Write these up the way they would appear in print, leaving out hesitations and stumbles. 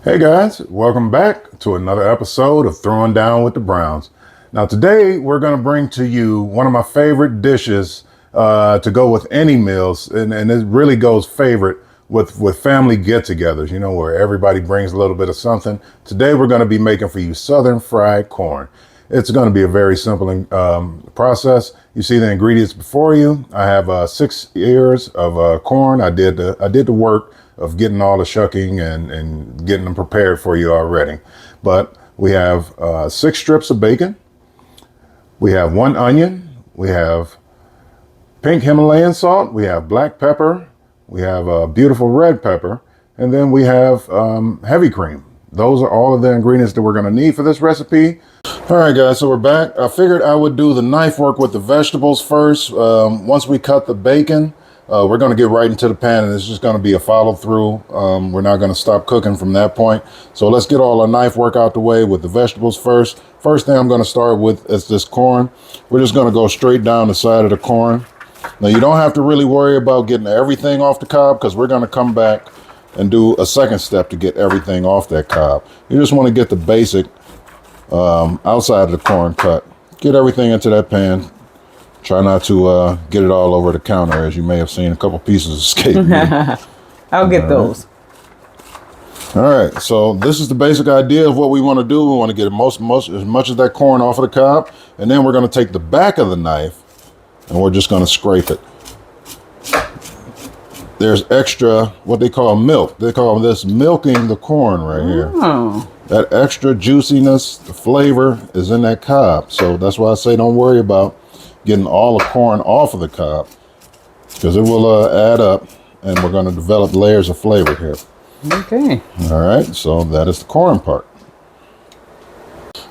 Hey guys, welcome back to another episode of Throwing Down with the Browns. Now today we're going to bring to you one of my favorite dishes to go with any meals, and it really goes favorite with family get-togethers, you know, where everybody brings a little bit of something. Today we're going to be making for you Southern fried corn. It's going to be a very simple process. You see the ingredients before you. I have 6 ears of corn. I did the work of getting all the shucking and getting them prepared for you already. But we have 6 strips of bacon. We have 1 onion. We have pink Himalayan salt. We have black pepper. We have a beautiful red pepper. And then we have heavy cream. Those are all of the ingredients that we're going to need for this recipe. All right, guys, so we're back. I figured I would do the knife work with the vegetables first. Once we cut the bacon, we're going to get right into the pan, and it's just going to be a follow through. We're not going to stop cooking from that point. So let's get all our knife work out the way with the vegetables first. First thing I'm going to start with is this corn. We're just going to go straight down the side of the corn. Now, you don't have to really worry about getting everything off the cob, because we're going to come back and do a second step to get everything off that cob. You just want to get the basic outside of the corn cut. Get everything into that pan. Try not to get it all over the counter, as you may have seen a couple pieces escape. I'll get those. All right, so this is the basic idea of what we want to do. We want to get as much of that corn off of the cob, and then we're going to take the back of the knife and we're just going to scrape it. There's extra, what they call milk. They call this milking the corn right here. Oh. That extra juiciness, the flavor is in that cob. So that's why I say don't worry about getting all the corn off of the cob, because it will add up, and we're going to develop layers of flavor here. Okay. All right, so that is the corn part.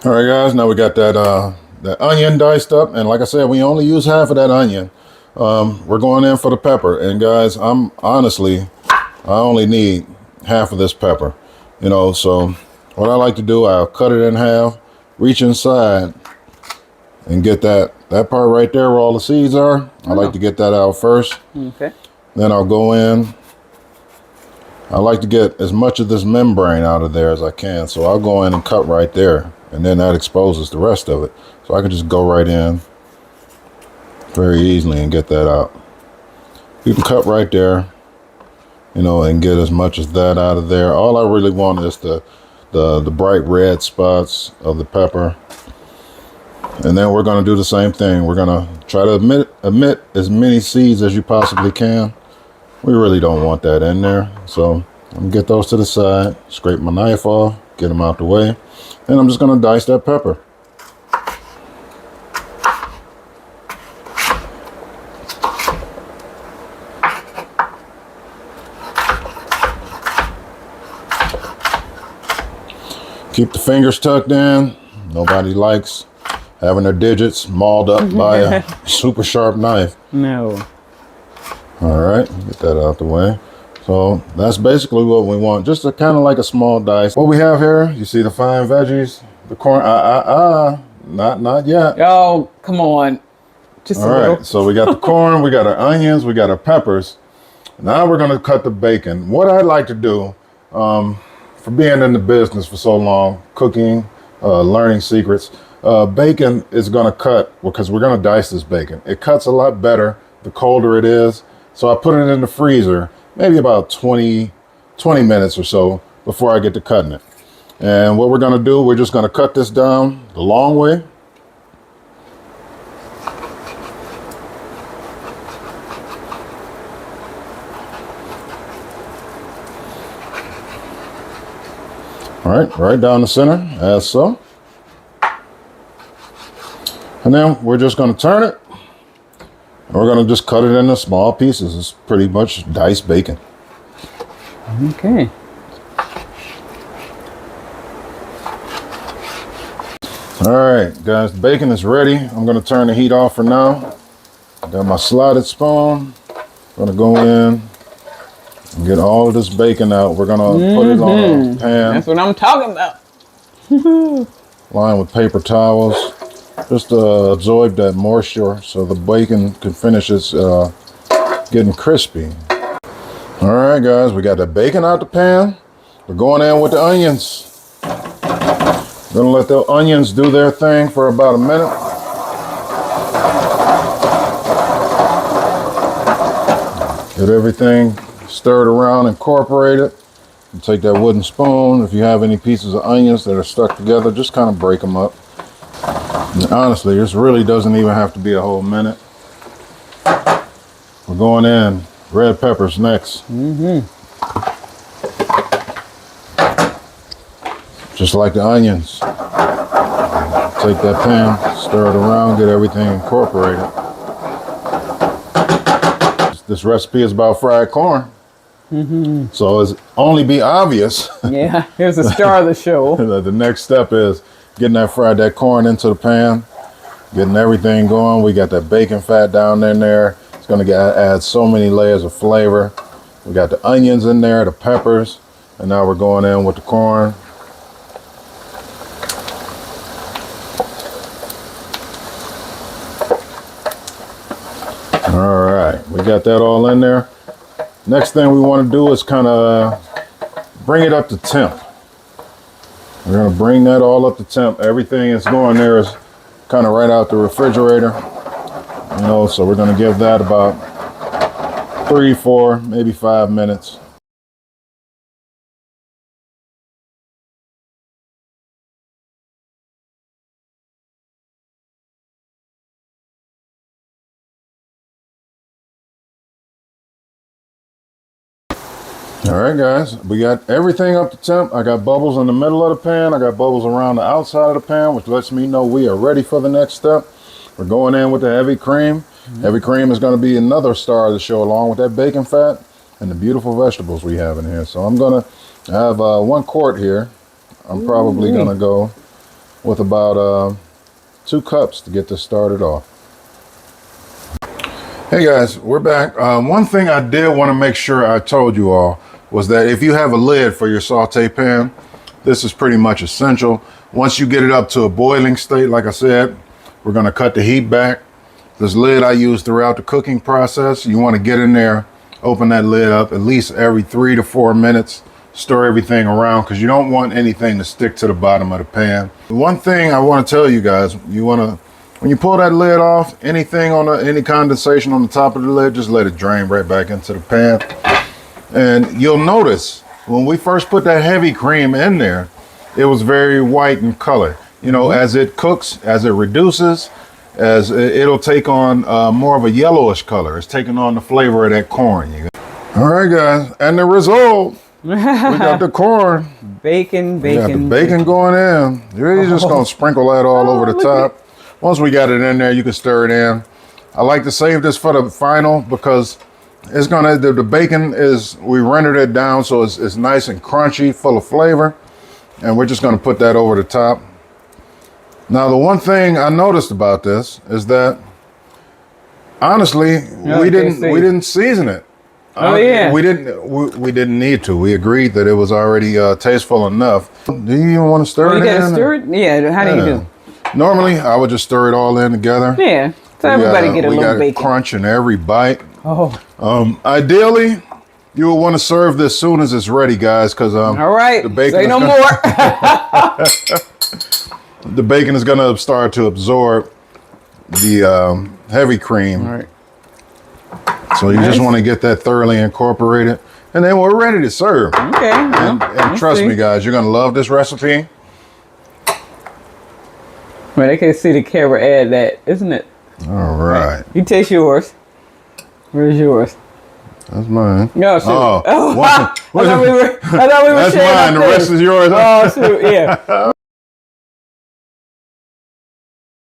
All right, guys, now we got that onion diced up, and like I said, we only use half of that onion. We're going in for the pepper, and guys, I only need half of this pepper, you know. So what I like to do, I'll cut it in half, reach inside, and get that part right there where all the seeds are. I like to get that out first. Okay. Then I'll go in. I like to get as much of this membrane out of there as I can, so I'll go in and cut right there, and then that exposes the rest of it. So I can just go right in very easily and get that out. You can cut right there, you know, and get as much as that out of there. All I really want is the bright red spots of the pepper. And then we're going to do the same thing. We're going to try to omit as many seeds as you possibly can. We really don't want that in there. So I'm going to get those to the side, scrape my knife off, get them out the way. And I'm just going to dice that pepper. Keep the fingers tucked in. Nobody likes having their digits mauled up by a super sharp knife. No. All right, get that out the way. So that's basically what we want, just a kind of like a small dice. What we have here, you see the fine veggies, the corn, not yet. Oh, come on. Just all a little. right, so we got the corn, we got our onions, we got our peppers. Now we're gonna cut the bacon. What I like to do, for being in the business for so long, cooking, learning secrets, bacon is going to cut, because we're going to dice this bacon. It cuts a lot better the colder it is. So I put it in the freezer, maybe about 20 minutes or so before I get to cutting it. And what we're going to do, we're just going to cut this down the long way. All right down the center, as so. And then we're just going to turn it. And we're going to just cut it into small pieces. It's pretty much diced bacon. Okay. All right, guys, the bacon is ready. I'm going to turn the heat off for now. Got my slotted spoon. I'm going to go in and get all of this bacon out. We're going to put it on a pan. That's what I'm talking about. Line with paper towels. Just to absorb that moisture so the bacon can finish its getting crispy. All right, guys, we got the bacon out the pan. We're going in with the onions. Gonna let the onions do their thing for about a minute. Get everything stirred around, incorporated. And take that wooden spoon. If you have any pieces of onions that are stuck together, just kind of break them up. And honestly, this really doesn't even have to be a whole minute. We're going in. Red peppers next. Just like the onions. Take that pan, stir it around, get everything incorporated. This recipe is about fried corn. So it's only be obvious. Yeah, here's the star of the show. The next step is getting that corn into the pan, getting everything going. We got that bacon fat down in there. It's going to add so many layers of flavor. We got the onions in there, the peppers, and now we're going in with the corn. All right, we got that all in there. Next thing we want to do is kind of bring it up to temp. We're going to bring that all up to temp. Everything that's going there is kind of right out the refrigerator. You know, so we're going to give that about 3, 4, maybe 5 minutes. All right, guys, we got everything up to temp. I got bubbles in the middle of the pan. I got bubbles around the outside of the pan, which lets me know we are ready for the next step. We're going in with the heavy cream. Heavy cream is going to be another star of the show, along with that bacon fat and the beautiful vegetables we have in here. So I'm going to have 1 quart here. I'm probably going to go with about 2 cups to get this started off. Hey guys, we're back. One thing I did want to make sure I told you all was that if you have a lid for your saute pan, this is pretty much essential. Once you get it up to a boiling state, like I said, we're going to cut the heat back. This lid I use throughout the cooking process. You want to get in there, open that lid up at least every 3 to 4 minutes, stir everything around because you don't want anything to stick to the bottom of the pan. One thing I want to tell you guys, when you pull that lid off, any condensation on the top of the lid, just let it drain right back into the pan. And you'll notice when we first put that heavy cream in there, it was very white in color. You know, as it cooks, as it reduces, it'll take on more of a yellowish color. It's taking on the flavor of that corn. All right, guys, and the result, we got the corn. Bacon. We got the bacon going in. You're just gonna sprinkle that all over the top. Once we got it in there, you can stir it in. I like to save this for the final because it's gonna, the bacon is, we rendered it down so it's nice and crunchy, full of flavor. And we're just gonna put that over the top. Now, the one thing I noticed about this is that, honestly, we didn't season it. Oh yeah. We didn't need to. We agreed that it was already tasteful enough. Do you even want to stir it in? You gotta stir it? Yeah, how do you do? Normally, I would just stir it all in together. Yeah, so everybody get a little bacon. Crunch in every bite. Oh. Ideally, you will want to serve this soon as it's ready, guys, because all right, the bacon say no more. The bacon is going to start to absorb the heavy cream. All right. So you just want to get that thoroughly incorporated, and then we're ready to serve. Okay. And trust me, guys, you're going to love this recipe. Well, they can see the camera add that, isn't it? All right. You taste yours. Where's yours? That's mine. No, shoot. Oh, I thought we were that's sharing mine. The rest is yours. Oh, shoot, yeah.